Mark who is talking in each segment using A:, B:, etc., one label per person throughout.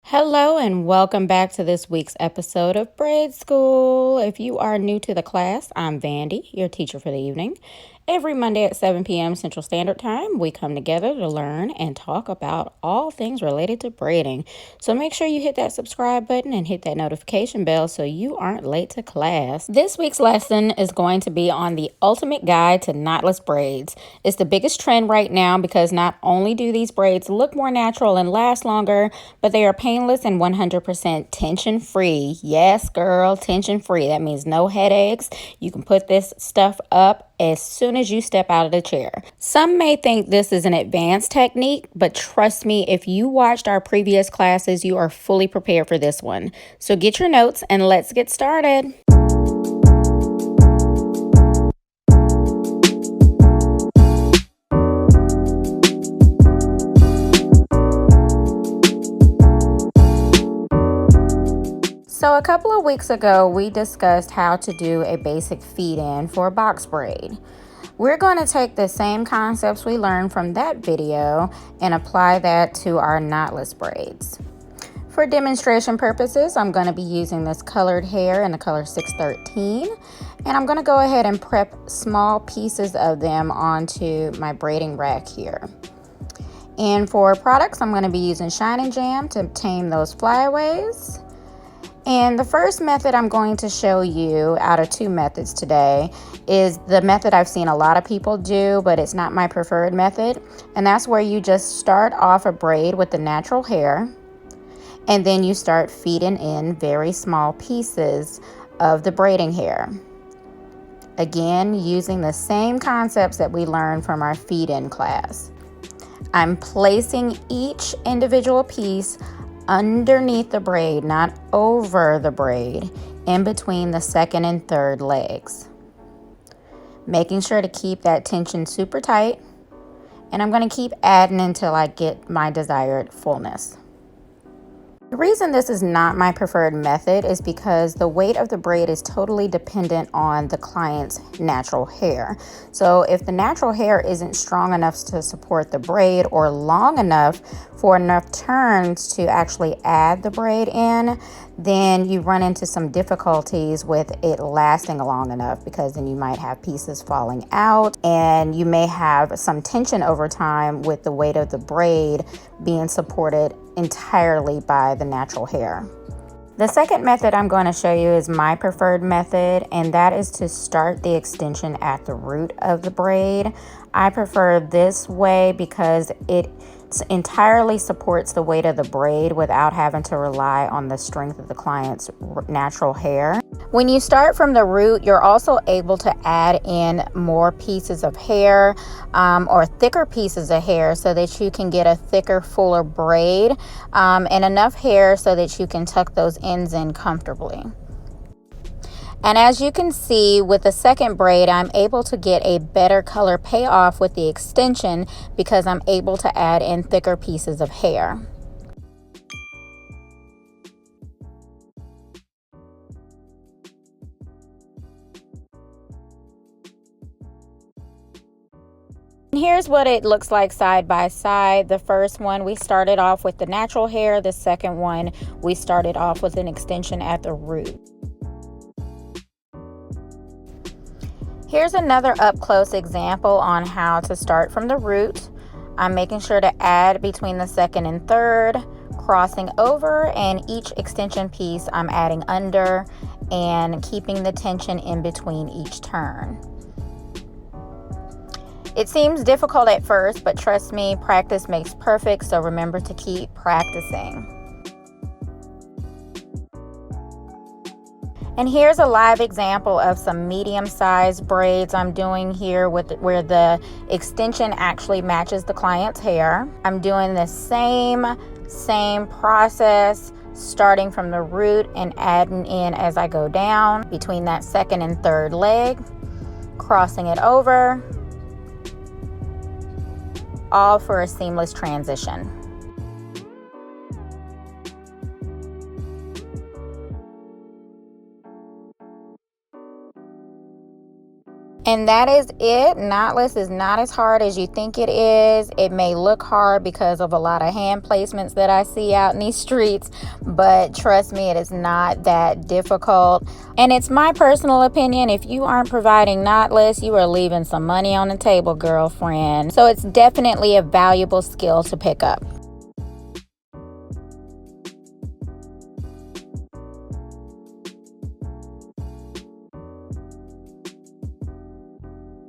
A: Hello and welcome back to this week's episode of Braid School. If you are new to the class, I'm Vandy, your teacher for the evening. Every Monday at 7 p.m. Central Standard Time, we come together to learn and talk about all things related to braiding. So make sure you hit that subscribe button and hit that notification bell so you aren't late to class. This week's lesson is going to be on the ultimate guide to knotless braids. It's the biggest trend right now because not only do these braids look more natural and last longer, but they are painless and 100% tension free. Yes, girl, tension free. That means no headaches. You can put this stuff up as soon as you step out of the chair. Some may think this is an advanced technique, but trust me, if you watched our previous classes, you are fully prepared for this one. So get your notes and let's get started. So a couple of weeks ago, we discussed how to do a basic feed-in for a box braid. We're going to take the same concepts we learned from that video and apply that to our knotless braids. For demonstration purposes, I'm going to be using this colored hair in the color 613, and I'm going to go ahead and prep small pieces of them onto my braiding rack here. And for products, I'm going to be using Shine and Jam to tame those flyaways. And the first method I'm going to show you out of two methods today is the method I've seen a lot of people do, but it's not my preferred method. And that's where you just start off a braid with the natural hair, and then you start feeding in very small pieces of the braiding hair. Again, using the same concepts that we learned from our feed-in class. I'm placing each individual piece underneath the braid, not over the braid, in between the second and third legs. Making sure to keep that tension super tight, and I'm going to keep adding until I get my desired fullness. The reason this is not my preferred method is because the weight of the braid is totally dependent on the client's natural hair. So if the natural hair isn't strong enough to support the braid or long enough for enough turns to actually add the braid in, then you run into some difficulties with it lasting long enough, because then you might have pieces falling out and you may have some tension over time with the weight of the braid being supported entirely by the natural hair. The second method I'm going to show you is my preferred method, and that is to start the extension at the root of the braid. I prefer this way because it entirely supports the weight of the braid without having to rely on the strength of the client's natural hair. When you start from the root, you're also able to add in more pieces of hair or thicker pieces of hair so that you can get a thicker, fuller braid and enough hair so that you can tuck those ends in comfortably. And as you can see with the second braid, I'm able to get a better color payoff with the extension because I'm able to add in thicker pieces of hair. Here's what it looks like side by side. The first one, we started off with the natural hair. The second one, we started off with an extension at the root. Here's another up-close example on how to start from the root. I'm making sure to add between the second and third, crossing over, and each extension piece I'm adding under and keeping the tension in between each turn. It seems difficult at first, but trust me, practice makes perfect, so remember to keep practicing. And here's a live example of some medium-sized braids I'm doing here where the extension actually matches the client's hair. I'm doing the same process, starting from the root and adding in as I go down between that second and third leg, crossing it over, all for a seamless transition. And that is it. Knotless is not as hard as you think it is. It may look hard because of a lot of hand placements that I see out in these streets, but trust me, it is not that difficult. And it's my personal opinion, if you aren't providing knotless, you are leaving some money on the table, girlfriend. So it's definitely a valuable skill to pick up.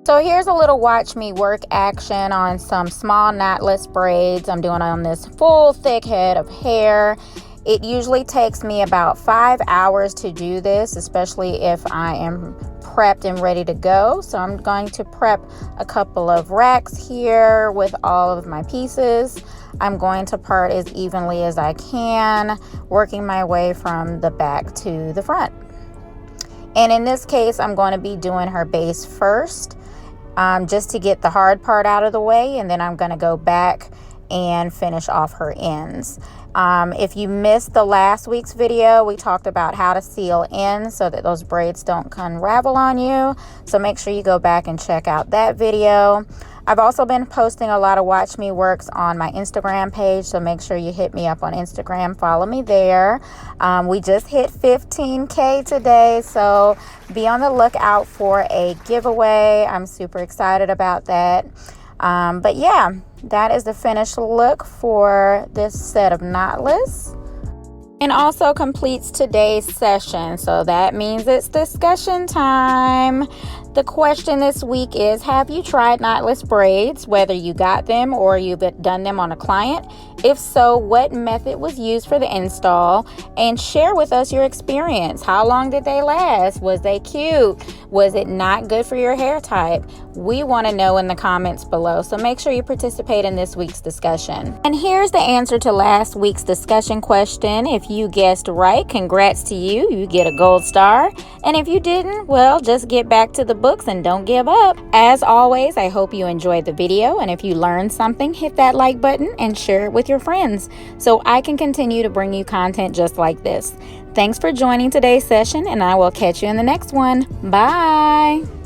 A: So here's a little watch me work action on some small knotless braids I'm doing on this full thick head of hair. It usually takes me about 5 hours to do this, especially if I am prepped and ready to go. So I'm going to prep a couple of racks here with all of my pieces. I'm going to part as evenly as I can, working my way from the back to the front. And in this case, I'm going to be doing her base first. Just to get the hard part out of the way, and then I'm going to go back and finish off her ends. If you missed the last week's video, we talked about how to seal in so that those braids don't unravel on you. So make sure you go back and check out that video. I've also been posting a lot of Watch Me Works on my Instagram page, so make sure you hit me up on Instagram. Follow me there. We just hit 15K today, so be on the lookout for a giveaway. I'm super excited about that. But yeah, that is the finished look for this set of knotless. And also completes today's session. So that means it's discussion time. The question this week is, have you tried knotless braids, whether you got them or you've done them on a client? If so, what method was used for the install? And share with us your experience. How long did they last? Was they cute? Was it not good for your hair type? We want to know in the comments below, so make sure you participate in this week's discussion. And here's the answer to last week's discussion question. If you guessed right, congrats to you. You get a gold star. And if you didn't, well, just get back to the books and don't give up. As always, I hope you enjoyed the video, and if you learned something, hit that like button and share it with your friends so I can continue to bring you content just like this. Thanks for joining today's session, and I will catch you in the next one. Bye.